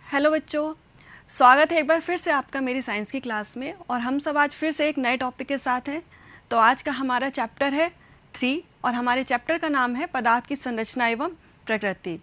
Hello बच्चों, स्वागत है एक बार फिर से आपका मेरी साइंस की क्लास में। और हम सब आज फिर से एक नए टॉपिक के साथ हैं। तो आज का हमारा चैप्टर है 3 और हमारे चैप्टर का नाम है पदार्थ की संरचना एवं प्रकृति।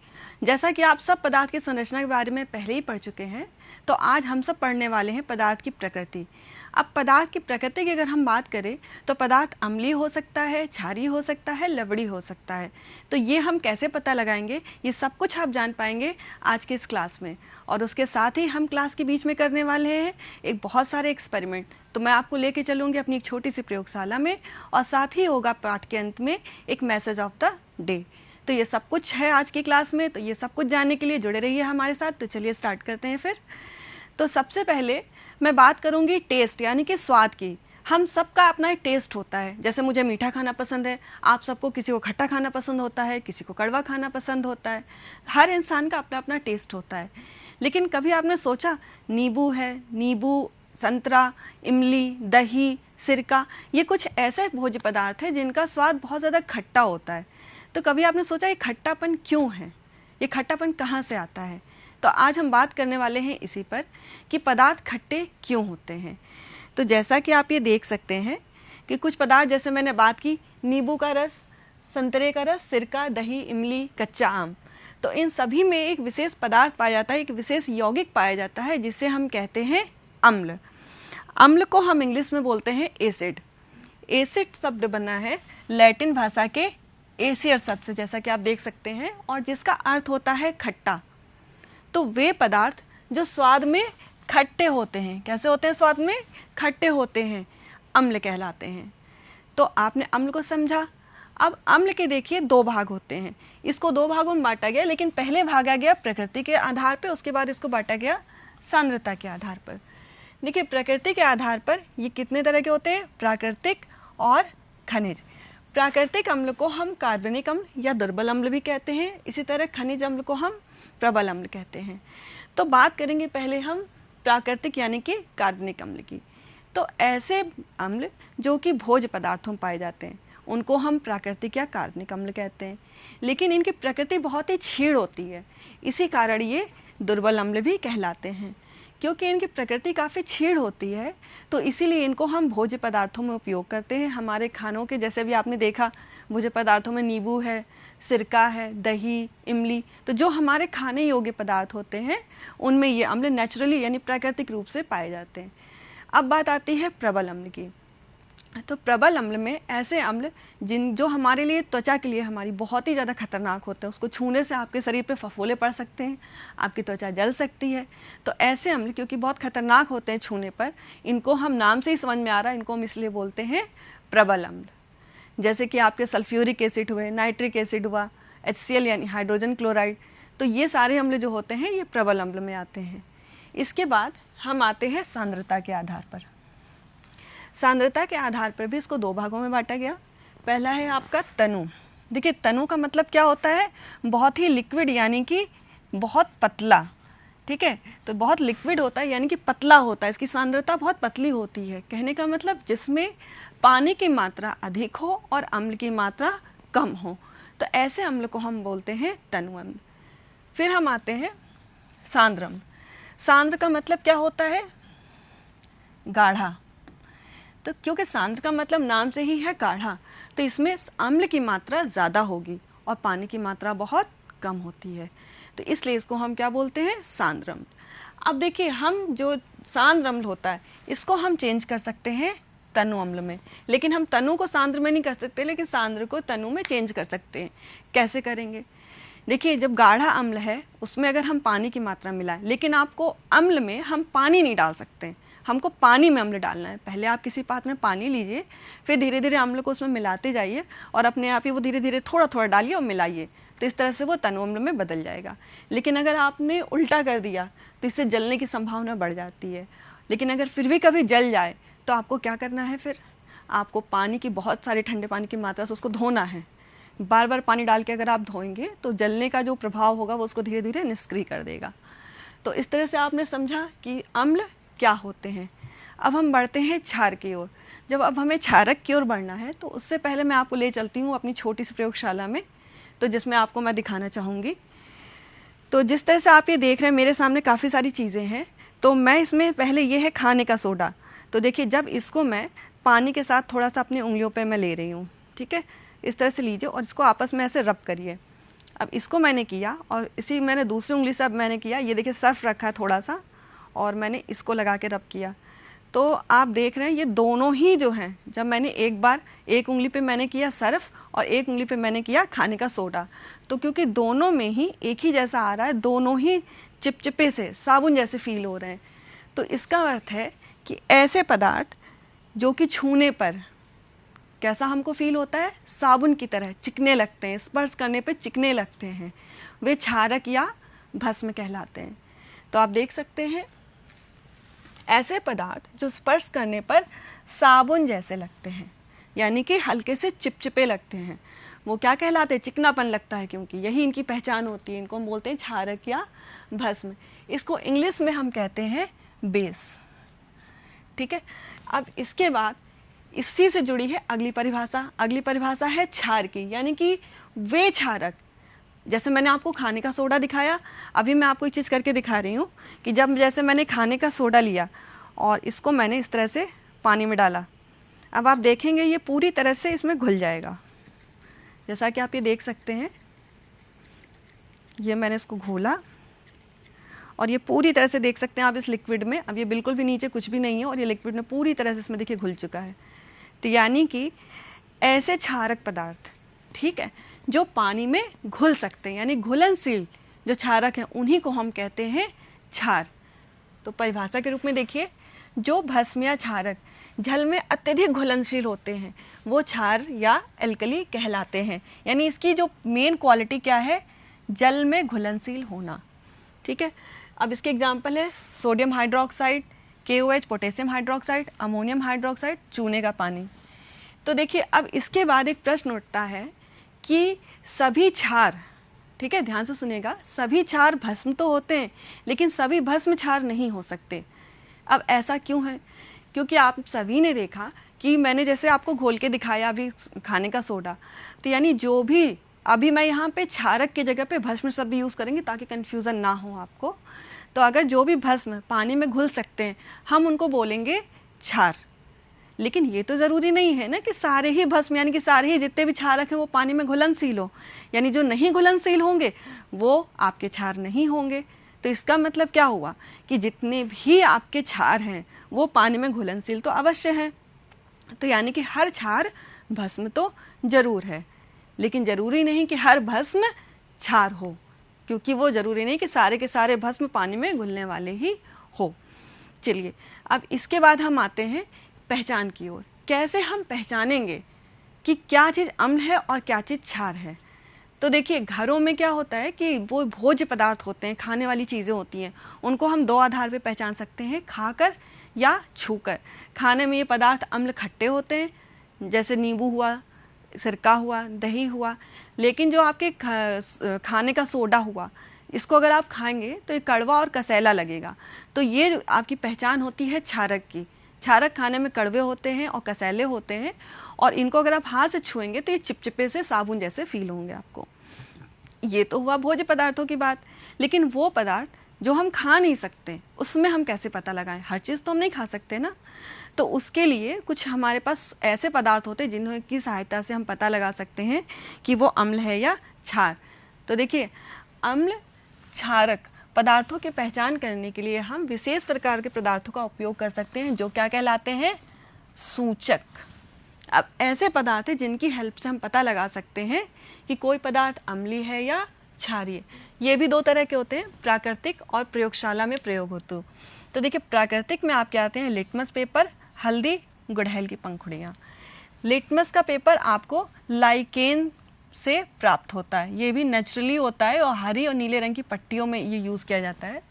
जैसा कि आप सब पदार्थ की संरचना के बारे में पहले ही पढ़ चुके हैं, तो आज हम सब पढ़ने वाले हैं पदार्थ की प्रकृति। अब पदार्थ की प्रकृति की अगर हम बात करें तो पदार्थ अम्लीय हो सकता है, क्षारीय हो सकता है, लवणीय हो सकता है। तो ये हम कैसे पता लगाएंगे, ये सब कुछ आप जान पाएंगे आज की इस क्लास में। और उसके साथ ही हम क्लास के बीच में करने वाले हैं एक बहुत सारे एक्सपेरिमेंट। तो मैं आपको लेके चलूँगी अपनी एक छोटी सी प्रयोगशाला में, और साथ ही होगा पाठ के अंत में एक मैसेज ऑफ द डे। तो ये सब कुछ है आज की क्लास में। तो ये सब कुछ जानने के लिए जुड़े रहिए हमारे साथ। तो चलिए स्टार्ट करते हैं फिर। तो सबसे पहले मैं बात करूंगी टेस्ट यानी कि स्वाद की। हम सबका अपना एक टेस्ट होता है। जैसे मुझे मीठा खाना पसंद है, आप सबको किसी को खट्टा खाना पसंद होता है, किसी को कड़वा खाना पसंद होता है। हर इंसान का अपना अपना टेस्ट होता है। लेकिन कभी आपने सोचा, नींबू है, नींबू, संतरा, इमली, दही, सिरका, ये कुछ ऐसे भोज्य पदार्थ हैं जिनका स्वाद बहुत ज़्यादा खट्टा होता है। तो कभी आपने सोचा ये खट्टापन क्यों है, ये खट्टापन कहाँ से आता है? तो आज हम बात करने वाले हैं इसी पर कि पदार्थ खट्टे क्यों होते हैं। तो जैसा कि आप ये देख सकते हैं कि कुछ पदार्थ, जैसे मैंने बात की नींबू का रस, संतरे का रस, सिरका, दही, इमली, कच्चा आम, तो इन सभी में एक विशेष पदार्थ पाया जाता है, एक विशेष यौगिक पाया जाता है जिसे हम कहते हैं अम्ल। अम्ल को हम इंग्लिश में बोलते हैं एसिड। एसिड शब्द बना है लैटिन भाषा के एसियर शब्द से, जैसा कि आप देख सकते हैं, और जिसका अर्थ होता है खट्टा। तो वे पदार्थ जो स्वाद में खट्टे होते हैं, कैसे होते हैं? स्वाद में खट्टे होते हैं, अम्ल कहलाते हैं। तो आपने अम्ल को समझा। अब अम्ल के देखिए दो भाग होते हैं। इसको दो भागों में बांटा गया, लेकिन पहले भागा गया प्रकृति के आधार पर, उसके बाद इसको बांटा गया सांद्रता के आधार पर। देखिए, प्रकृति के आधार पर ये कितने तरह के होते हैं? प्राकृतिक और खनिज। प्राकृतिक अम्ल को हम कार्बनिक अम्ल या दुर्बल अम्ल भी कहते हैं। इसी तरह खनिज अम्ल को हम प्रबल अम्ल कहते हैं। तो बात करेंगे पहले हम प्राकृतिक यानी कि कार्बनिक अम्ल की। तो ऐसे अम्ल जो कि भोज्य पदार्थों में पाए जाते हैं उनको हम प्राकृतिक या कार्बनिक अम्ल कहते हैं। लेकिन इनकी प्रकृति बहुत ही क्षीण होती है, इसी कारण ये दुर्बल अम्ल भी कहलाते हैं। क्योंकि इनकी प्रकृति काफ़ी क्षीण होती है, तो इसीलिए इनको हम भोज्य पदार्थों में उपयोग करते हैं। हमारे खानों के, जैसे भी आपने देखा, भोज्य पदार्थों में नींबू है, सिरका है, दही, इमली, तो जो हमारे खाने योग्य पदार्थ होते हैं उनमें ये अम्ल नेचुरली यानी प्राकृतिक रूप से पाए जाते हैं। अब बात आती है प्रबल अम्ल की। तो प्रबल अम्ल में ऐसे अम्ल जो हमारे लिए, त्वचा के लिए हमारी बहुत ही ज़्यादा खतरनाक होते हैं। उसको छूने से आपके शरीर पे फफोले पड़ सकते हैं, आपकी त्वचा जल सकती है। तो ऐसे अम्ल क्योंकि बहुत खतरनाक होते हैं छूने पर, इनको हम, नाम से ही समझ में आ रहा है, इनको हम इसलिए बोलते हैं प्रबल अम्ल। जैसे कि आपके सल्फ्यूरिक एसिड हुए, नाइट्रिक एसिड हुआ, HCl यानी हाइड्रोजन क्लोराइड, तो ये सारे अम्ल जो होते हैं ये प्रबल अम्ल में आते हैं। इसके बाद हम आते हैं सांद्रता के आधार पर। सांद्रता के आधार पर भी इसको दो भागों में बांटा गया। पहला है आपका तनु। देखिए, तनु का मतलब क्या होता है? बहुत ही लिक्विड यानी कि बहुत पतला। ठीक है, तो बहुत लिक्विड होता है यानी कि पतला होता है, इसकी सांद्रता बहुत पतली होती है। कहने का मतलब जिसमें पानी की मात्रा अधिक हो और अम्ल की मात्रा कम हो, तो ऐसे अम्ल को हम बोलते हैं तनु अम्ल। फिर हम आते हैं सांद्र अम्ल। सांद्र का मतलब क्या होता है? गाढ़ा। तो क्योंकि सांद्र का मतलब नाम से ही है गाढ़ा, तो इसमें अम्ल की मात्रा ज़्यादा होगी और पानी की मात्रा बहुत कम होती है, तो इसलिए इसको हम क्या बोलते हैं? सांद्र अम्ल। अब देखिए, हम जो सांद्र अम्ल होता है इसको हम चेंज कर सकते हैं तनु अम्ल में, लेकिन हम तनु को सांद्र में नहीं कर सकते, लेकिन सांद्र को तनु में चेंज कर सकते हैं। कैसे करेंगे? देखिए, जब गाढ़ा अम्ल है उसमें अगर हम पानी की मात्रा मिलाएं, लेकिन आपको अम्ल में हम पानी नहीं डाल सकते हैं, हमको पानी में अम्ल डालना है। पहले आप किसी पात्र में पानी लीजिए, फिर धीरे धीरे अम्ल को उसमें मिलाते जाइए और अपने आप ही वो धीरे धीरे थोड़ा थोड़ा डालिए और मिलाइए, तो इस तरह से वो तनु अम्ल में बदल जाएगा। लेकिन अगर आपने उल्टा कर दिया तो इससे जलने की संभावना बढ़ जाती है। लेकिन अगर फिर भी कभी जल जाए तो आपको क्या करना है? फिर आपको पानी की, बहुत सारे ठंडे पानी की मात्रा से उसको धोना है। बार बार पानी डाल के अगर आप धोएंगे तो जलने का जो प्रभाव होगा वो उसको धीरे धीरे निष्क्रिय कर देगा। तो इस तरह से आपने समझा कि अम्ल क्या होते हैं। अब हम बढ़ते हैं क्षार की ओर। जब अब हमें क्षारक की ओर बढ़ना है तो उससे पहले मैं आपको ले चलती हूँ अपनी छोटी सी प्रयोगशाला में, तो जिसमें आपको मैं दिखाना चाहूँगी तो जिस तरह से आप ये देख रहे हैं मेरे सामने काफ़ी सारी चीज़ें हैं। तो मैं इसमें पहले ये है खाने का सोडा। तो देखिए जब इसको मैं पानी के साथ थोड़ा सा अपनी उंगलियों पे मैं ले रही हूँ, ठीक है, इस तरह से लीजिए और इसको आपस में ऐसे रब करिए। अब इसको मैंने किया और इसी मैंने दूसरी उंगली से अब मैंने किया, ये देखिए सर्फ रखा है थोड़ा सा और मैंने इसको लगा के रब किया। तो आप देख रहे हैं ये दोनों ही जो हैं, जब मैंने एक बार एक उंगली पे मैंने किया सर्फ और एक उंगली पे मैंने किया खाने का सोडा, तो क्योंकि दोनों में ही एक ही जैसा आ रहा है, दोनों ही चिपचिपे से साबुन जैसे फील हो रहे हैं। तो इसका अर्थ है कि ऐसे पदार्थ जो कि छूने पर कैसा हमको फील होता है, साबुन की तरह चिकने लगते हैं, स्पर्श करने पे चिकने लगते हैं, वे क्षारक या भस्म कहलाते हैं। तो आप देख सकते हैं ऐसे पदार्थ जो स्पर्श करने पर साबुन जैसे लगते हैं, यानी कि हल्के से चिपचिपे लगते हैं, वो क्या कहलाते हैं, चिकनापन लगता है, क्योंकि यही इनकी पहचान होती है। इनको हम बोलते हैं क्षारक या भस्म। इसको इंग्लिश में हम कहते हैं बेस, ठीक है। अब इसके बाद इसी से जुड़ी है अगली परिभाषा। अगली परिभाषा है क्षार की, यानी कि वे क्षारक, जैसे मैंने आपको खाने का सोडा दिखाया, अभी मैं आपको एक चीज़ करके दिखा रही हूँ कि जब जैसे मैंने खाने का सोडा लिया और इसको मैंने इस तरह से पानी में डाला, अब आप देखेंगे ये पूरी तरह से इसमें घुल जाएगा। जैसा कि आप ये देख सकते हैं, ये मैंने इसको घोला और ये पूरी तरह से देख सकते हैं आप इस लिक्विड में, अब ये बिल्कुल भी नीचे कुछ भी नहीं है और ये लिक्विड में पूरी तरह से इसमें देखिए घुल चुका है। तो यानी कि ऐसे क्षारक पदार्थ, ठीक है, जो पानी में घुल सकते हैं, यानी घुलनशील जो क्षारक हैं, उन्हीं को हम कहते हैं क्षार। तो परिभाषा के रूप में देखिए, जो भस्म या क्षारक जल में अत्यधिक घुलनशील होते हैं वो क्षार या एल्कली कहलाते हैं। यानी इसकी जो मेन क्वालिटी क्या है, जल में घुलनशील होना, ठीक है। अब इसके एग्जाम्पल है sodium hydroxide, KOH potassium hydroxide, ammonium hydroxide, चूने का पानी। तो देखिए अब इसके बाद एक प्रश्न उठता है कि सभी क्षार, ठीक है, ध्यान से सुनिएगा, सभी क्षार भस्म तो होते हैं लेकिन सभी भस्म क्षार नहीं हो सकते। अब ऐसा क्यों है? क्योंकि आप सभी ने देखा कि मैंने जैसे आपको घोल के दिखाया अभी खाने का सोडा, तो यानी जो भी, अभी मैं यहाँ पे क्षारक की जगह पे भस्म शब्द यूज़ करेंगे ताकि कन्फ्यूज़न ना हो आपको। तो अगर जो भी भस्म पानी में घुल सकते हैं हम उनको बोलेंगे क्षार। लेकिन ये तो ज़रूरी नहीं है ना कि सारे ही भस्म, यानी कि सारे ही जितने भी क्षारक हैं वो पानी में घुलनशील हो, यानी जो नहीं घुलनशील होंगे वो आपके क्षार नहीं होंगे। तो इसका मतलब क्या हुआ कि जितने भी आपके क्षार हैं वो पानी में घुलनशील तो अवश्य हैं। तो यानी कि हर क्षार भस्म तो जरूर है, लेकिन ज़रूरी नहीं कि हर भस्म क्षार हो, क्योंकि वो ज़रूरी नहीं कि सारे के सारे भस्म पानी में घुलने वाले ही हो। चलिए अब इसके बाद हम आते हैं पहचान की ओर। कैसे हम पहचानेंगे कि क्या चीज़ अम्ल है और क्या चीज़ क्षार है? तो देखिए घरों में क्या होता है कि वो भोज्य पदार्थ होते हैं, खाने वाली चीज़ें होती हैं, उनको हम दो आधार पे पहचान सकते हैं, खाकर या छूकर। खाने में ये पदार्थ अम्ल खट्टे होते हैं, जैसे नींबू हुआ, सिरका हुआ, दही हुआ। लेकिन जो आपके खाने का सोडा हुआ, इसको अगर आप खाएंगे तो ये कड़वा और कसैला लगेगा। तो ये आपकी पहचान होती है क्षारक की। क्षारक खाने में कड़वे होते हैं और कसैले होते हैं, और इनको अगर आप हाथ से छुएंगे तो ये चिपचिपे से साबुन जैसे फील होंगे आपको। ये तो हुआ भोज्य पदार्थों की बात। लेकिन वो पदार्थ जो हम खा नहीं सकते, उसमें हम कैसे पता लगाएं? हर चीज़ तो हम नहीं खा सकते ना। तो उसके लिए कुछ हमारे पास ऐसे पदार्थ होते हैं जिनकी सहायता से हम पता लगा सकते हैं कि वो अम्ल है या क्षार। तो देखिए अम्ल क्षारक पदार्थों की पहचान करने के लिए हम विशेष प्रकार के पदार्थों का उपयोग कर सकते हैं, जो क्या कहलाते हैं? सूचक। अब ऐसे पदार्थ हैं जिनकी हेल्प से हम पता लगा सकते हैं कि कोई पदार्थ अम्लीय है या क्षारीय। ये भी दो तरह के होते हैं, प्राकृतिक और प्रयोगशाला में प्रयोग हेतु। तो देखिए प्राकृतिक में आपके आते हैं लिटमस पेपर, हल्दी, गुड़हल की पंखुड़ियाँ। लिटमस का पेपर आपको लाइकेन से प्राप्त होता है, ये भी नेचुरली होता है और हरी और नीले रंग की पट्टियों में ये यूज़ किया जाता है।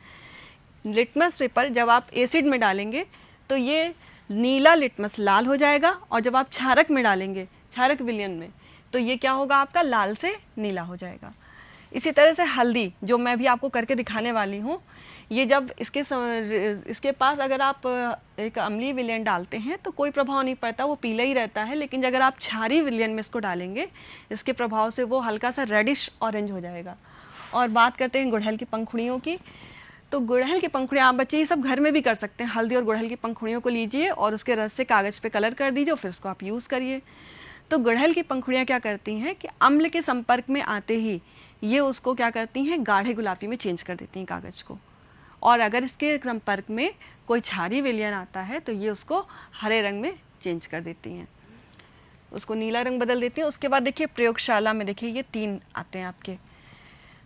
लिटमस पेपर जब आप एसिड में डालेंगे तो ये नीला लिटमस लाल हो जाएगा, और जब आप क्षारक में डालेंगे, क्षारक विलयन में, तो ये क्या होगा आपका? लाल से नीला हो जाएगा। इसी तरह से हल्दी, जो मैं भी आपको करके दिखाने वाली हूँ, ये जब इसके पास अगर आप एक अम्लीय विलयन डालते हैं तो कोई प्रभाव नहीं पड़ता, वो पीला ही रहता है। लेकिन अगर आप क्षारीय विलयन में इसको डालेंगे, इसके प्रभाव से वो हल्का सा रेडिश ऑरेंज हो जाएगा। और बात करते हैं गुड़हल की पंखुड़ियों की। तो गुड़हल की पंखुड़ियाँ आप बच्चे ये सब घर में भी कर सकते हैं। हल्दी और गुड़हल की पंखुड़ियों को लीजिए और उसके रस से कागज़ पे कलर कर दीजिए और फिर उसको आप यूज़ करिए। तो गुड़हल की पंखुड़ियाँ क्या करती हैं कि अम्ल के संपर्क में आते ही ये उसको क्या करती हैं, गाढ़े गुलाबी में चेंज कर देती हैं कागज़ को। और अगर इसके संपर्क में कोई क्षारीय विलयन आता है तो ये उसको हरे रंग में चेंज कर देती हैं, उसको नीला रंग बदल देती हैं। उसके बाद देखिए प्रयोगशाला में देखिए ये 3 आते हैं आपके,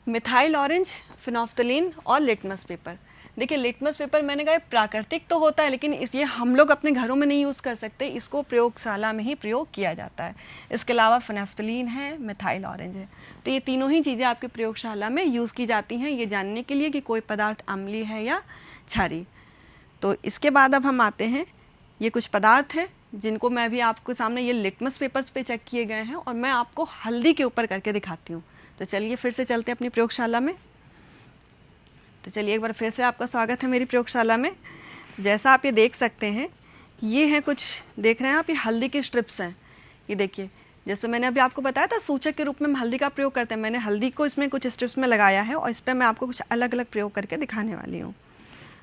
मिथाइल ऑरेंज, फिनोफ्थलीन और लिटमस पेपर। देखिए लिटमस पेपर मैंने कहा प्राकृतिक तो होता है लेकिन ये हम लोग अपने घरों में नहीं यूज़ कर सकते, इसको प्रयोगशाला में ही प्रयोग किया जाता है। इसके अलावा फिनोफ्थलीन है, मिथाइल ऑरेंज है। तो ये तीनों ही चीज़ें आपकी प्रयोगशाला में यूज़ की जाती हैं ये जानने के लिए कि कोई पदार्थ अम्लीय है या क्षारीय। तो इसके बाद अब हम आते हैं, ये कुछ पदार्थ हैं जिनको मैं भी आपके सामने ये लिटमस पेपर्स पे चेक किए गए हैं और मैं आपको हल्दी के ऊपर करके दिखाती हूँ। तो चलिए फिर से चलते हैं अपनी प्रयोगशाला में। तो चलिए एक बार फिर से आपका स्वागत है मेरी प्रयोगशाला में। जैसा आप ये देख सकते हैं, ये हैं कुछ, देख रहे हैं आप, ये हल्दी के स्ट्रिप्स हैं। ये देखिए, जैसे मैंने अभी आपको बताया था सूचक के रूप में हम हल्दी का प्रयोग करते हैं, मैंने हल्दी को इसमें कुछ स्ट्रिप्स में लगाया है और इस पर मैं आपको कुछ अलग अलग प्रयोग करके दिखाने वाली हूँ।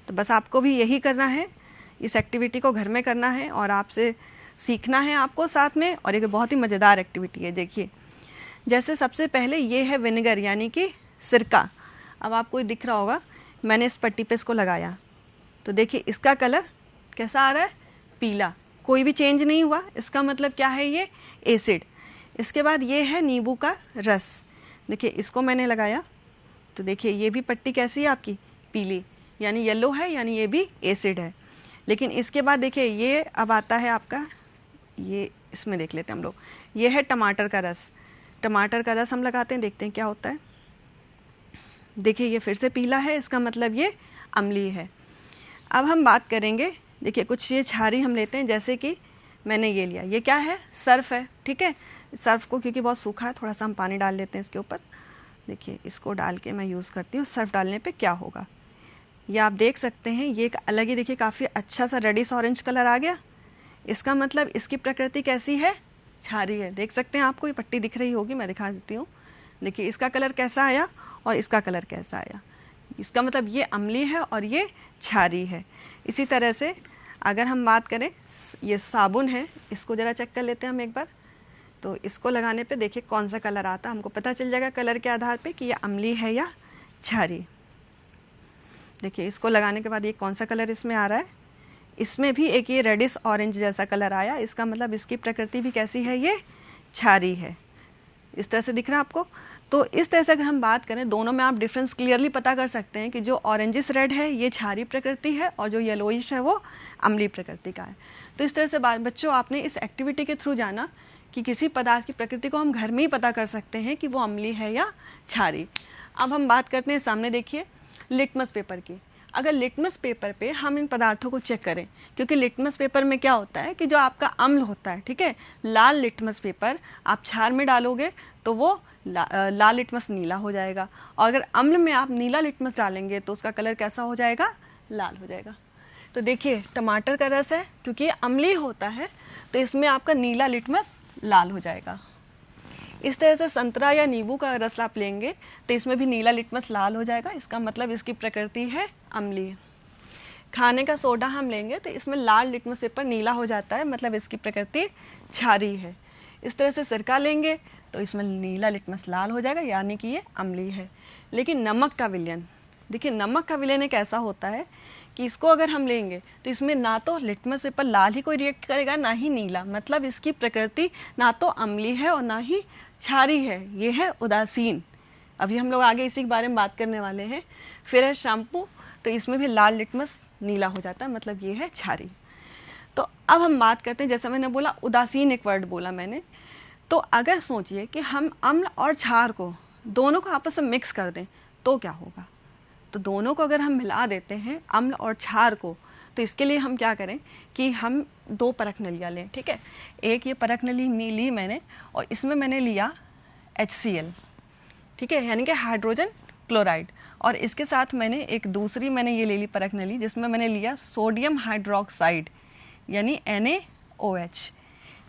तो बस आपको भी यही करना है, इस एक्टिविटी को घर में करना है और आपसे सीखना है आपको साथ में। और एक बहुत ही मज़ेदार एक्टिविटी है। देखिए, जैसे सबसे पहले ये है विनेगर यानी कि सिरका। अब आपको ये दिख रहा होगा, मैंने इस पट्टी पे इसको लगाया तो देखिए इसका कलर कैसा आ रहा है, पीला, कोई भी चेंज नहीं हुआ। इसका मतलब क्या है, ये एसिड। इसके बाद ये है नींबू का रस, देखिए इसको मैंने लगाया तो देखिए ये भी पट्टी कैसी है आपकी, पीली, यानी येलो है, यानी ये भी एसिड है। लेकिन इसके बाद देखिए ये अब आता है आपका, ये इसमें देख लेते हैं हम लोग, ये है टमाटर का रस। टमाटर का रस हम लगाते हैं, देखते हैं क्या होता है। देखिए ये फिर से पीला है, इसका मतलब ये अम्लीय है। अब हम बात करेंगे, देखिए कुछ ये क्षारीय हम लेते हैं, जैसे कि मैंने ये लिया, ये क्या है, सर्फ है, ठीक है। सर्फ को क्योंकि बहुत सूखा है थोड़ा सा हम पानी डाल लेते हैं इसके ऊपर। देखिए इसको डाल के मैं यूज़ करती हूँ, सर्फ डालने पे क्या होगा ये आप देख सकते हैं। ये एक अलग ही देखिए काफ़ी अच्छा सा रेडिश ऑरेंज कलर आ गया। इसका मतलब इसकी प्रकृति कैसी है, क्षारीय है। देख सकते हैं, आपको ये पट्टी दिख रही होगी, मैं दिखा देती हूँ। देखिए इसका कलर कैसा आया और इसका कलर कैसा आया, इसका मतलब ये अम्लीय है और ये क्षारीय है। इसी तरह से अगर हम बात करें, ये साबुन है, इसको ज़रा चेक कर लेते हैं हम एक बार। तो इसको लगाने पे देखिए कौन सा कलर आता है, हमको पता चल जाएगा कलर के आधार पे कि ये अम्लीय है या क्षारीय। देखिए इसको लगाने के बाद ये कौन सा कलर इसमें आ रहा है, इसमें भी एक ये रेडिश ऑरेंज जैसा कलर आया, इसका मतलब इसकी प्रकृति भी कैसी है, ये क्षारीय है। इस तरह से दिख रहा है आपको। तो इस तरह से अगर हम बात करें, दोनों में आप डिफरेंस क्लियरली पता कर सकते हैं कि जो ऑरेंजिस रेड है ये क्षारीय प्रकृति है और जो येलोइश है वो अम्लीय प्रकृति का है। तो इस तरह से बच्चों आपने इस एक्टिविटी के थ्रू जाना कि किसी पदार्थ की प्रकृति को हम घर में ही पता कर सकते हैं कि वो अम्लीय है या क्षारीय। अब हम बात करते हैं, सामने देखिए लिटमस पेपर की। अगर लिटमस पेपर पे हम इन पदार्थों को चेक करें, क्योंकि लिटमस पेपर में क्या होता है कि जो आपका अम्ल होता है, ठीक है, लाल लिटमस पेपर आप क्षार में डालोगे तो वो लाल लिटमस नीला हो जाएगा, और अगर अम्ल में आप नीला लिटमस डालेंगे तो उसका कलर कैसा हो जाएगा, लाल हो जाएगा। तो देखिए टमाटर का रस है, क्योंकि ये अम्लीय होता है तो इसमें आपका नीला लिटमस लाल हो जाएगा। इस तरह से संतरा या नींबू का रस आप लेंगे तो इसमें भी नीला लिटमस लाल हो जाएगा, इसका मतलब इसकी प्रकृति है अम्लीय। खाने का सोडा हम लेंगे तो इसमें लाल लिटमस पेपर नीला हो जाता है, मतलब इसकी प्रकृति क्षारीय है। इस तरह से सिरका लेंगे तो इसमें नीला लिटमस लाल हो जाएगा, यानी कि ये अम्लीय है। लेकिन नमक का विलयन, देखिए नमक का विलयन एक ऐसा होता है कि इसको अगर हम लेंगे तो इसमें ना तो लिटमस पेपर लाल ही कोई रिएक्ट करेगा, ना ही नीला, मतलब इसकी प्रकृति ना तो अम्लीय है और ना ही क्षारीय है, ये है उदासीन। अभी हम लोग आगे इसी के बारे में बात करने वाले हैं। फिर है शैम्पू, तो इसमें भी लाल लिटमस नीला हो जाता है, मतलब ये है क्षारीय। तो अब हम बात करते हैं, जैसे मैंने बोला उदासीन एक वर्ड बोला मैंने, तो अगर सोचिए कि हम अम्ल और क्षार को दोनों को आपस में मिक्स कर दें तो क्या होगा। तो दोनों को अगर हम मिला देते हैं अम्ल और क्षार को, तो इसके लिए हम क्या करें कि हम 2 परख नलियाँ लें, ठीक है। एक ये परख नली ली मैंने और इसमें मैंने लिया HCl, ठीक है, यानी कि हाइड्रोजन क्लोराइड, और इसके साथ मैंने एक दूसरी मैंने ये ले ली परख नली जिसमें मैंने लिया सोडियम हाइड्रोक्साइड यानी NaOH।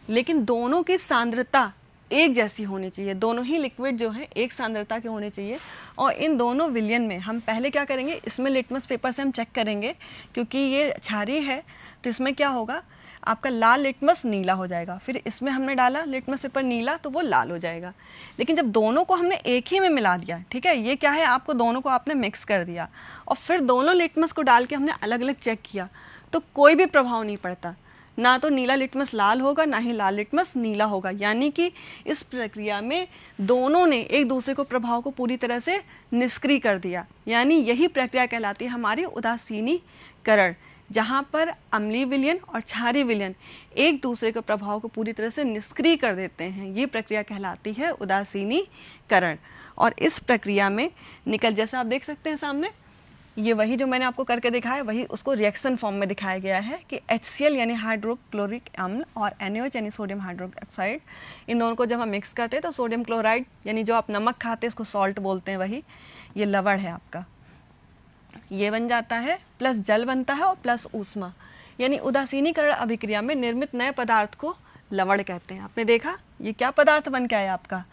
लेकिन दोनों की सांद्रता एक जैसी होनी चाहिए, दोनों ही लिक्विड जो है एक सांद्रता के होने चाहिए। और इन दोनों विलयन में हम पहले क्या करेंगे, इसमें लिटमस पेपर से हम चेक करेंगे, क्योंकि ये क्षारीय है तो इसमें क्या होगा, आपका लाल लिटमस नीला हो जाएगा। फिर इसमें हमने डाला लिटमस पेपर नीला तो वो लाल हो जाएगा। लेकिन जब दोनों को हमने एक ही में मिला दिया, ठीक है, ये क्या है, आपको दोनों को आपने मिक्स कर दिया और फिर दोनों लिटमस को डाल के हमने अलग अलग चेक किया, तो कोई भी प्रभाव नहीं पड़ता, ना तो नीला लिटमस लाल होगा ना ही लाल लिटमस नीला होगा। यानी कि इस प्रक्रिया में दोनों ने एक दूसरे को प्रभाव को पूरी तरह से निष्क्रिय कर दिया। यानी यही प्रक्रिया कहलाती है हमारी उदासीनीकरण, जहाँ पर अम्लीय विलयन और क्षारीय विलयन एक दूसरे के प्रभाव को पूरी तरह से निष्क्रिय कर देते हैं। ये प्रक्रिया कहलाती है उदासीनीकरण। और इस प्रक्रिया में निकल, जैसा आप देख सकते हैं सामने, ये वही जो मैंने आपको करके दिखाया, वही उसको रिएक्शन फॉर्म में दिखाया गया है कि HCl यानी हाइड्रोक्लोरिक अम्ल और NaOH यानी सोडियम हाइड्रोक्साइड, इन दोनों को जब हम मिक्स करते हैं तो सोडियम क्लोराइड यानी जो आप नमक खाते हैं इसको सॉल्ट बोलते हैं, वही ये लवण है आपका, ये बन जाता है, प्लस जल बनता है और प्लस ऊष्मा। यानी उदासीनीकरण अभिक्रिया में निर्मित नए पदार्थ को लवण कहते हैं। आपने देखा ये क्या पदार्थ बन के आया आपका,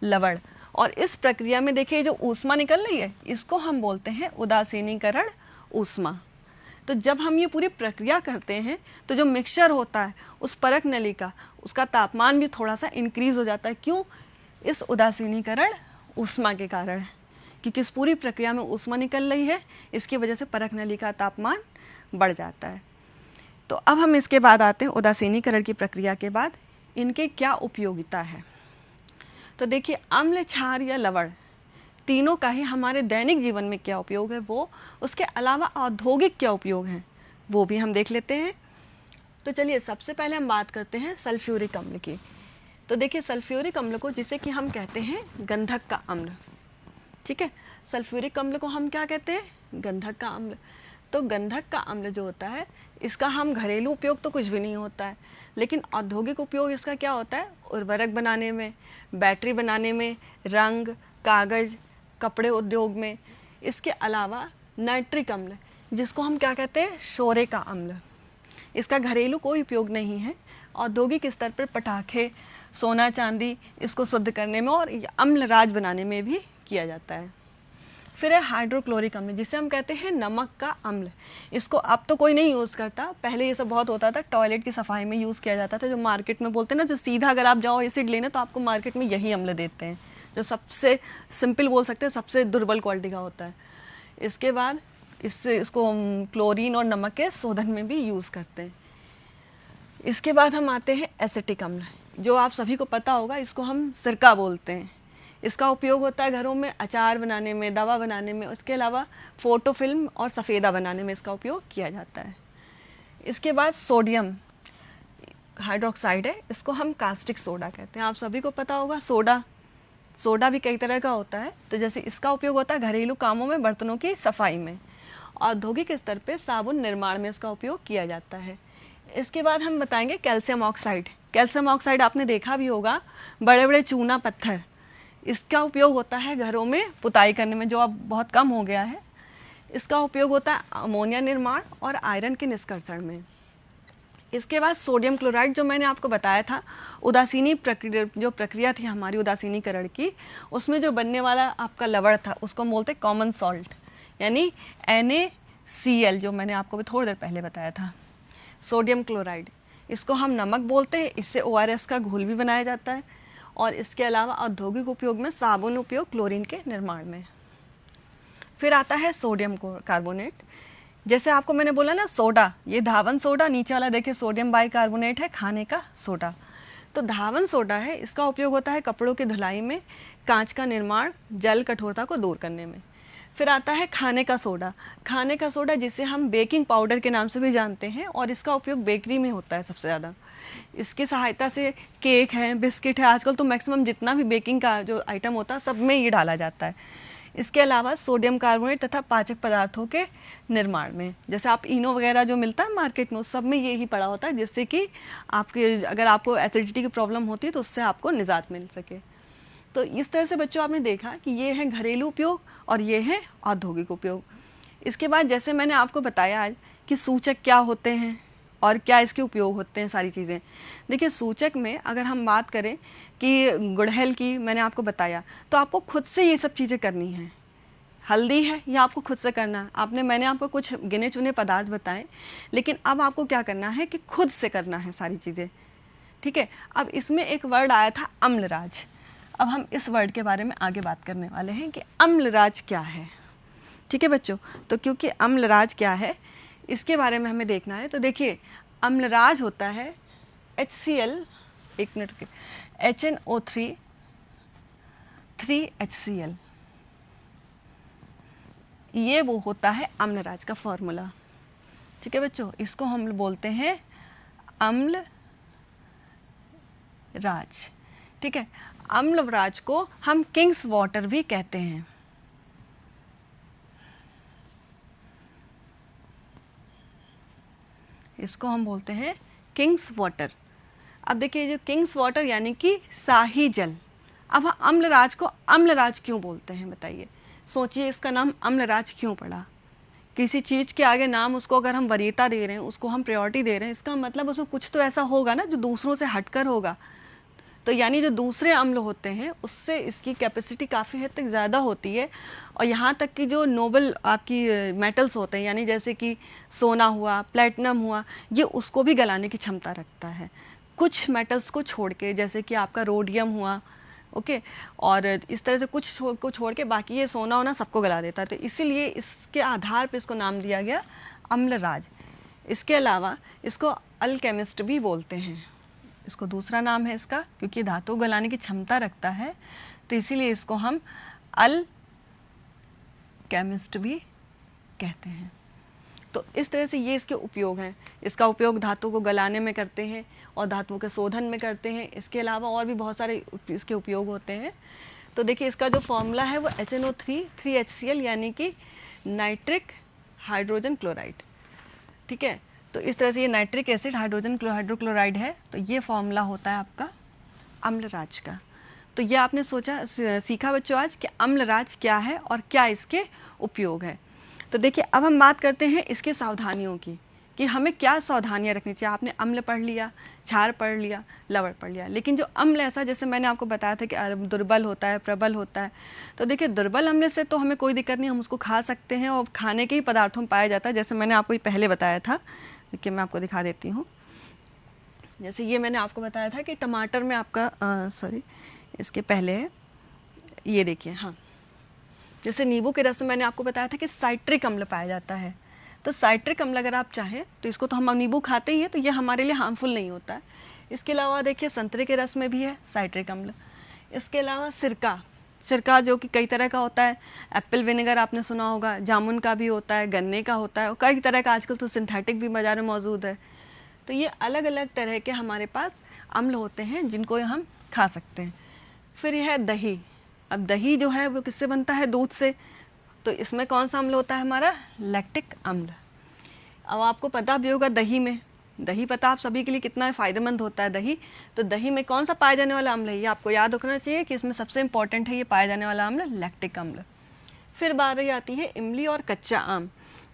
लवण। और इस प्रक्रिया में देखिए जो ऊष्मा निकल रही है इसको हम बोलते हैं उदासीनीकरण ऊष्मा। तो जब हम ये पूरी प्रक्रिया करते हैं तो जो मिक्सचर होता है उस परख नली का, उसका तापमान भी थोड़ा सा इंक्रीज हो जाता है। क्यों? इस उदासीनीकरण ऊष्मा के कारण, क्योंकि इस पूरी प्रक्रिया में ऊष्मा निकल रही है, इसकी वजह से परख नली का तापमान बढ़ जाता है। तो अब हम इसके बाद आते हैं उदासीनीकरण की प्रक्रिया के बाद इनके क्या उपयोगिता है। तो देखिए अम्ल, क्षार या लवण तीनों का ही हमारे दैनिक जीवन में क्या उपयोग है, वो उसके अलावा औद्योगिक क्या उपयोग हैं वो भी हम देख लेते हैं। तो चलिए सबसे पहले हम बात करते हैं सल्फ्यूरिक अम्ल की। तो देखिए सल्फ्यूरिक अम्ल को, जिसे कि हम कहते हैं गंधक का अम्ल, ठीक है, सल्फ्यूरिक अम्ल को हम क्या कहते हैं, गंधक का अम्ल। तो गंधक का अम्ल जो होता है इसका हम घरेलू उपयोग तो कुछ भी नहीं होता है, लेकिन औद्योगिक उपयोग इसका क्या होता है, उर्वरक बनाने में, बैटरी बनाने में, रंग, कागज, कपड़े उद्योग में। इसके अलावा नाइट्रिक अम्ल, जिसको हम क्या कहते हैं, शोरे का अम्ल, इसका घरेलू कोई उपयोग नहीं है, औद्योगिक स्तर पर पटाखे, सोना चांदी इसको शुद्ध करने में और अम्ल राज बनाने में भी किया जाता है। फिर है हाइड्रोक्लोरिक अम्ल, जिसे हम कहते हैं नमक का अम्ल। इसको अब तो कोई नहीं यूज़ करता, पहले ये सब बहुत होता था, टॉयलेट की सफाई में यूज़ किया जाता था। जो मार्केट में बोलते हैं ना, जो सीधा अगर आप जाओ एसिड लेने तो आपको मार्केट में यही अम्ल देते हैं, जो सबसे सिंपल बोल सकते हैं, सबसे दुर्बल क्वालिटी का होता है। इसके बाद इसको क्लोरीन और नमक के शोधन में भी यूज़ करते हैं। इसके बाद हम आते हैं एसिटिक अम्ल, जो आप सभी को पता होगा, इसको हम सिरका बोलते हैं। इसका उपयोग होता है घरों में अचार बनाने में, दवा बनाने में, उसके अलावा फोटो फिल्म और सफ़ेदा बनाने में इसका उपयोग किया जाता है। इसके बाद सोडियम हाइड्रोक्साइड है, इसको हम कास्टिक सोडा कहते हैं। आप सभी को पता होगा सोडा भी कई तरह का होता है। तो जैसे इसका उपयोग होता है घरेलू कामों में, बर्तनों की सफाई में, औद्योगिक स्तर पे साबुन निर्माण में इसका उपयोग किया जाता है। इसके बाद हम बताएंगे कैल्शियम ऑक्साइड। कैल्शियम ऑक्साइड आपने देखा भी होगा, बड़े बड़े चूना पत्थर, इसका उपयोग होता है घरों में पुताई करने में, जो अब बहुत कम हो गया है। इसका उपयोग होता है अमोनिया निर्माण और आयरन के निष्कर्षण में। इसके बाद सोडियम क्लोराइड, जो मैंने आपको बताया था, उदासीनी प्रक्रिया थी हमारी उदासीनीकरण की, उसमें जो बनने वाला आपका लवण था उसको हम बोलते हैं कॉमन सॉल्ट, यानी NaCl, जो मैंने आपको भी थोड़ी देर पहले बताया था। सोडियम क्लोराइड, इसको हम नमक बोलते हैं, इससे ORS का घोल भी बनाया जाता है। और इसके अलावा औद्योगिक उपयोग में साबुन उपयोग क्लोरीन के निर्माण में। फिर आता है सोडियम कार्बोनेट। जैसे आपको मैंने बोला ना सोडा, ये धावन सोडा, नीचे वाला देखिए सोडियम बाइकार्बोनेट है, खाने का सोडा। तो धावन सोडा है, इसका उपयोग होता है कपड़ों की धुलाई में, कांच का निर्माण, जल कठोरता को दूर करने में। फिर आता है खाने का सोडा। खाने का सोडा जिसे हम बेकिंग पाउडर के नाम से भी जानते हैं, और इसका उपयोग बेकरी में होता है सबसे ज़्यादा। इसकी सहायता से केक है, बिस्किट है, आजकल तो मैक्सिमम जितना भी बेकिंग का जो आइटम होता है सब में ये डाला जाता है। इसके अलावा सोडियम कार्बोनेट तथा पाचक पदार्थों के निर्माण में, जैसे आप इनो वगैरह जो मिलता है मार्केट में, उस सब में यही पड़ा होता है, जिससे कि आपके अगर आपको एसिडिटी की प्रॉब्लम होती है तो उससे आपको निजात मिल सके। तो इस तरह से बच्चों आपने देखा कि ये है घरेलू उपयोग और ये है औद्योगिक उपयोग। इसके बाद जैसे मैंने आपको बताया आज कि सूचक क्या होते हैं और क्या इसके उपयोग होते हैं, सारी चीज़ें। देखिए सूचक में अगर हम बात करें कि गुड़हल की मैंने आपको बताया, तो आपको खुद से ये सब चीज़ें करनी है। हल्दी है, ये आपको खुद से करना है। मैंने आपको कुछ गिने चुने पदार्थ बताए, लेकिन अब आपको क्या करना है कि खुद से करना है सारी चीज़ें, ठीक है। अब इसमें एक वर्ड आया था अम्लराज। अब हम इस वर्ड के बारे में आगे बात करने वाले हैं कि अम्लराज क्या है, ठीक है बच्चों। तो क्योंकि अम्लराज क्या है इसके बारे में हमें देखना है। तो देखिए अम्लराज होता है HCl, एक मिनट के, HNO3 3HCl, ये वो होता है अम्लराज का फॉर्मूला, ठीक है बच्चों। इसको हम बोलते हैं अम्लराज, ठीक है। अम्लराज को हम किंग्स वाटर भी कहते हैं। इसको हम बोलते हैं किंग्स वाटर। अब देखिए जो किंग्स वाटर यानी कि शाही जल। अब अम्लराज को अम्लराज क्यों बोलते हैं बताइए, सोचिए इसका नाम अम्लराज क्यों पड़ा। किसी चीज़ के आगे नाम उसको अगर हम वरीयता दे रहे हैं, उसको हम प्रायोरिटी दे रहे हैं, इसका मतलब उसमें कुछ तो ऐसा होगा ना जो दूसरों से हटकर होगा। तो यानी जो दूसरे अम्ल होते हैं उससे इसकी कैपेसिटी काफ़ी हद तक ज़्यादा होती है। और यहाँ तक कि जो नोबल आपकी मेटल्स होते हैं, यानी जैसे कि सोना हुआ, प्लेटिनम हुआ, ये उसको भी गलाने की क्षमता रखता है कुछ मेटल्स को छोड़ के, जैसे कि आपका रोडियम हुआ, ओके। और इस तरह से कुछ को छोड़ के बाकी ये सोना होना सबको गला देता है। तो इसीलिए इसके आधार पर इसको नाम दिया गया अम्लराज। इसके अलावा इसको अल्केमिस्ट भी बोलते हैं, इसको दूसरा नाम है इसका, क्योंकि धातु गलाने की क्षमता रखता है, तो इसीलिए इसको हम अल्केमिस्ट भी कहते हैं। तो इस तरह से ये इसके उपयोग हैं। इसका उपयोग धातु को गलाने में करते हैं और धातुओं के शोधन में करते हैं। इसके अलावा और भी बहुत सारे इसके उपयोग होते हैं। तो देखिए इसका जो फॉर्मूला है वो HNO3 3HCl यानी कि नाइट्रिक हाइड्रोजन क्लोराइड, ठीक है। तो इस तरह से ये नाइट्रिक एसिड हाइड्रोजन हाइड्रोक्लोराइड है। तो ये फॉर्मूला होता है आपका अम्लराज का। तो ये आपने सीखा बच्चों आज कि अम्लराज क्या है और क्या इसके उपयोग है। तो देखिए अब हम बात करते हैं इसके सावधानियों की कि हमें क्या सावधानियां रखनी चाहिए। आपने अम्ल पढ़ लिया, क्षार पढ़ लिया, लवण पढ़ लिया, लेकिन जो अम्ल ऐसा, जैसे मैंने आपको बताया था कि दुर्बल होता है, प्रबल होता है। तो देखिए दुर्बल अम्ल से तो हमें कोई दिक्कत नहीं, हम उसको खा सकते हैं और खाने के ही पदार्थों में पाया जाता है। जैसे मैंने आपको पहले बताया था, कि मैं आपको दिखा देती हूँ। जैसे ये मैंने आपको बताया था कि टमाटर में आपका इसके पहले है, ये देखिए, हाँ, जैसे नींबू के रस में मैंने आपको बताया था कि साइट्रिक अम्ल पाया जाता है। तो साइट्रिक अम्ल अगर आप चाहें तो इसको तो हम नींबू खाते ही हैं, तो ये हमारे लिए हार्मफुल नहीं होता है। इसके अलावा देखिए संतरे के रस में भी है साइट्रिक अम्ल। इसके अलावा सिरका जो कि कई तरह का होता है, एप्पल विनेगर आपने सुना होगा, जामुन का भी होता है, गन्ने का होता है, और कई तरह का आजकल तो सिंथेटिक भी बाजार में मौजूद है। तो ये अलग अलग तरह के हमारे पास अम्ल होते हैं जिनको हम खा सकते हैं। फिर यह है दही। अब दही जो है वो किससे बनता है? दूध से। तो इसमें कौन सा अम्ल होता है हमारा? लैक्टिक अम्ल। अब आपको पता भी होगा दही पता आप सभी के लिए कितना फ़ायदेमंद होता है दही। तो दही में कौन सा पाया जाने वाला अम्ल है, ये आपको याद रखना चाहिए कि इसमें सबसे इंपॉर्टेंट है ये पाया जाने वाला अम्ल लैक्टिक अम्ल। फिर बारी आती है इमली और कच्चा आम।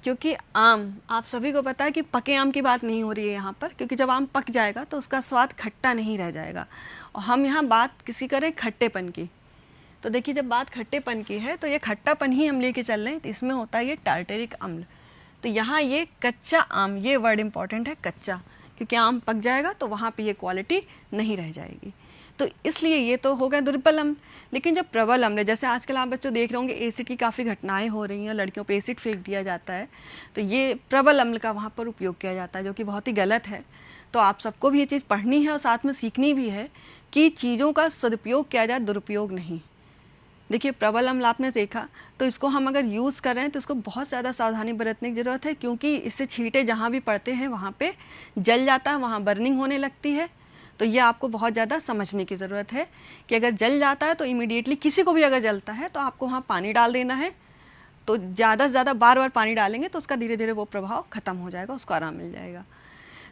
क्योंकि आम आप सभी को पता है कि पके आम की बात नहीं हो रही है यहाँ पर, क्योंकि जब आम पक जाएगा तो उसका स्वाद खट्टा नहीं रह जाएगा। और हम यहाँ बात किसी करें खट्टेपन की, तो देखिए जब बात खट्टेपन की है तो ये खट्टापन ही हम लेके चल रहे हैं, तो इसमें होता है ये टार्टेरिक अम्ल। तो यहाँ ये कच्चा आम, ये वर्ड इंपॉर्टेंट है, कच्चा, क्योंकि आम पक जाएगा तो वहाँ पे ये क्वालिटी नहीं रह जाएगी। तो इसलिए ये तो हो गया दुर्बल अम्ल। लेकिन जब प्रबल अम्ल, जैसे आजकल आप बच्चों देख रहे होंगे एसिड की काफ़ी घटनाएं हो रही हैं, लड़कियों पे एसिड फेंक दिया जाता है, तो ये प्रबल अम्ल का वहाँ पर उपयोग किया जाता है, जो कि बहुत ही गलत है। तो आप सबको भी ये चीज़ पढ़नी है और साथ में सीखनी भी है कि चीज़ों का सदुपयोग किया जाए, दुरुपयोग नहीं। देखिए प्रबल अम्ल आपने देखा, तो इसको हम अगर यूज़ कर रहे हैं तो इसको बहुत ज़्यादा सावधानी बरतने की ज़रूरत है, क्योंकि इससे छींटे जहाँ भी पड़ते हैं वहाँ पे जल जाता है, वहाँ बर्निंग होने लगती है। तो ये आपको बहुत ज़्यादा समझने की ज़रूरत है कि अगर जल जाता है तो इमीडिएटली, किसी को भी अगर जलता है तो आपको वहाँ पानी डाल देना है। तो ज़्यादा से ज़्यादा बार बार पानी डालेंगे तो उसका धीरे धीरे वो प्रभाव ख़त्म हो जाएगा, उसको आराम मिल जाएगा।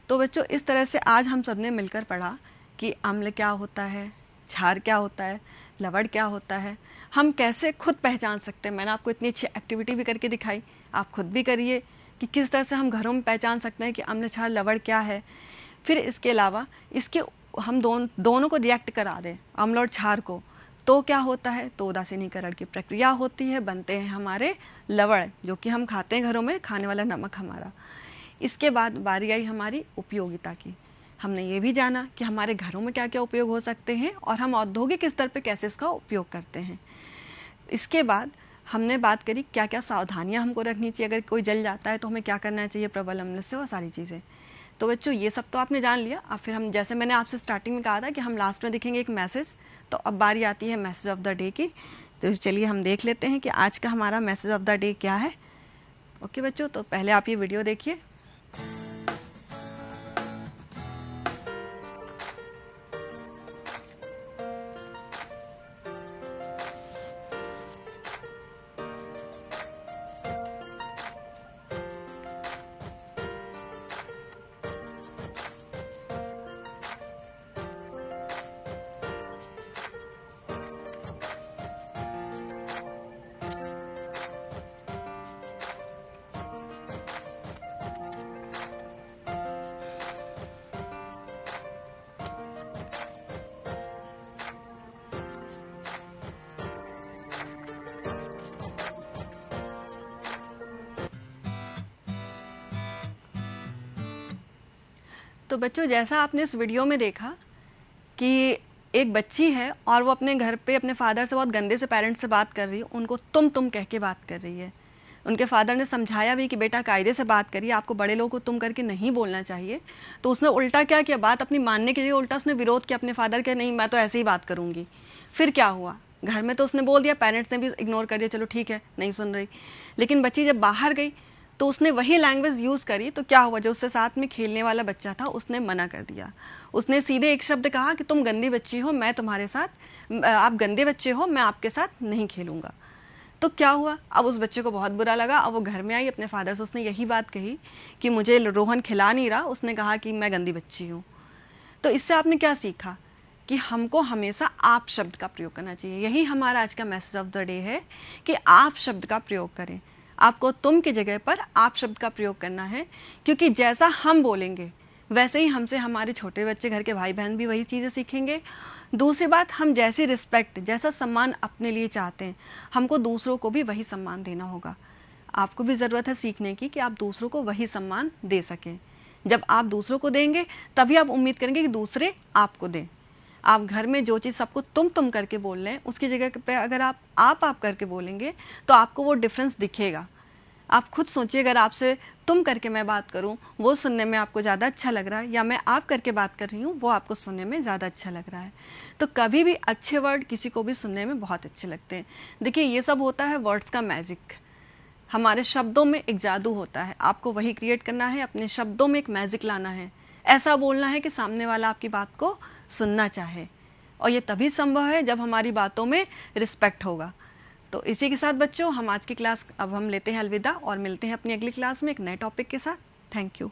तो बच्चों इस तरह से आज हम सब ने मिलकर पढ़ा कि अम्ल क्या होता है, क्षार क्या होता है, लवण क्या होता है, हम कैसे खुद पहचान सकते हैं। मैंने आपको इतनी अच्छी एक्टिविटी भी करके दिखाई, आप खुद भी करिए कि किस तरह से हम घरों में पहचान सकते हैं कि अम्ल क्षार लवण क्या है। फिर इसके अलावा इसके हम दोनों को रिएक्ट करा दें, अम्ल और क्षार को, तो क्या होता है, तो उदासीनीकरण की प्रक्रिया होती है, बनते हैं हमारे लवण जो कि हम खाते हैं घरों में, खाने वाला नमक हमारा। इसके बाद बारी आई हमारी उपयोगिता की। हमने ये भी जाना कि हमारे घरों में क्या क्या उपयोग हो सकते हैं और हम औद्योगिक स्तर पे कैसे इसका उपयोग करते हैं। इसके बाद हमने बात करी क्या क्या सावधानियां हमको रखनी चाहिए, अगर कोई जल जाता है तो हमें क्या करना चाहिए प्रबल अम्ल से, वो सारी चीज़ें। तो बच्चों ये सब तो आपने जान लिया। अब फिर हम, जैसे मैंने आपसे स्टार्टिंग में कहा था कि हम लास्ट में देखेंगे एक मैसेज, तो अब बारी आती है मैसेज ऑफ द डे की। तो चलिए हम देख लेते हैं कि आज का हमारा मैसेज ऑफ द डे क्या है। ओके बच्चों, तो पहले आप ये वीडियो देखिए। तो बच्चों जैसा आपने इस वीडियो में देखा कि एक बच्ची है और वो अपने घर पे अपने फादर से बहुत गंदे से पेरेंट्स से बात कर रही है, उनको तुम कह के बात कर रही है। उनके फादर ने समझाया भी कि बेटा कायदे से बात करिए, आपको बड़े लोगों को तुम करके नहीं बोलना चाहिए। तो उसने उल्टा क्या किया, बात अपनी मानने के लिए उल्टा उसने विरोध किया अपने फादर के, नहीं मैं तो ऐसे ही बात करूँगी। फिर क्या हुआ, घर में तो उसने बोल दिया, पेरेंट्स ने भी इग्नोर कर दिया, चलो ठीक है नहीं सुन रही। लेकिन बच्ची जब बाहर गई तो उसने वही लैंग्वेज यूज़ करी, तो क्या हुआ, जो उससे साथ में खेलने वाला बच्चा था उसने मना कर दिया। उसने सीधे एक शब्द कहा कि तुम गंदी बच्ची हो, मैं तुम्हारे साथ, आप गंदे बच्चे हो, मैं आपके साथ नहीं खेलूँगा। तो क्या हुआ, अब उस बच्चे को बहुत बुरा लगा। अब वो घर में आई अपने फादर से, उसने यही बात कही कि मुझे रोहन खिला नहीं रहा, उसने कहा कि मैं गंदी बच्ची हूँ। तो इससे आपने क्या सीखा कि हमको हमेशा आप शब्द का प्रयोग करना चाहिए। यही हमारा आज का मैसेज ऑफ द डे है कि आप शब्द का प्रयोग करें। आपको तुम की जगह पर आप शब्द का प्रयोग करना है, क्योंकि जैसा हम बोलेंगे वैसे ही हमसे हमारे छोटे बच्चे, घर के भाई बहन भी वही चीज़ें सीखेंगे। दूसरी बात, हम जैसी रिस्पेक्ट, जैसा सम्मान अपने लिए चाहते हैं, हमको दूसरों को भी वही सम्मान देना होगा। आपको भी ज़रूरत है सीखने की कि आप दूसरों को वही सम्मान दे सकें। जब आप दूसरों को देंगे तभी आप उम्मीद करेंगे कि दूसरे आपको दें। आप घर में जो चीज़ सबको तुम करके बोल रहे हैं, उसकी जगह पे अगर आप करके बोलेंगे तो आपको वो डिफरेंस दिखेगा। आप खुद सोचिए, अगर आपसे तुम करके मैं बात करूं, वो सुनने में आपको ज़्यादा अच्छा लग रहा है, या मैं आप करके बात कर रही हूं, वो आपको सुनने में ज़्यादा अच्छा लग रहा है। तो कभी भी अच्छे वर्ड किसी को भी सुनने में बहुत अच्छे लगते हैं। देखिए ये सब होता है वर्ड्स का मैजिक। हमारे शब्दों में एक जादू होता है, आपको वही क्रिएट करना है, अपने शब्दों में एक मैजिक लाना है, ऐसा बोलना है कि सामने वाला आपकी बात को सुनना चाहे। और ये तभी संभव है जब हमारी बातों में रिस्पेक्ट होगा। तो इसी के साथ बच्चों हम आज की क्लास अब हम लेते हैं अलविदा और मिलते हैं अपनी अगली क्लास में एक नए टॉपिक के साथ। Thank you.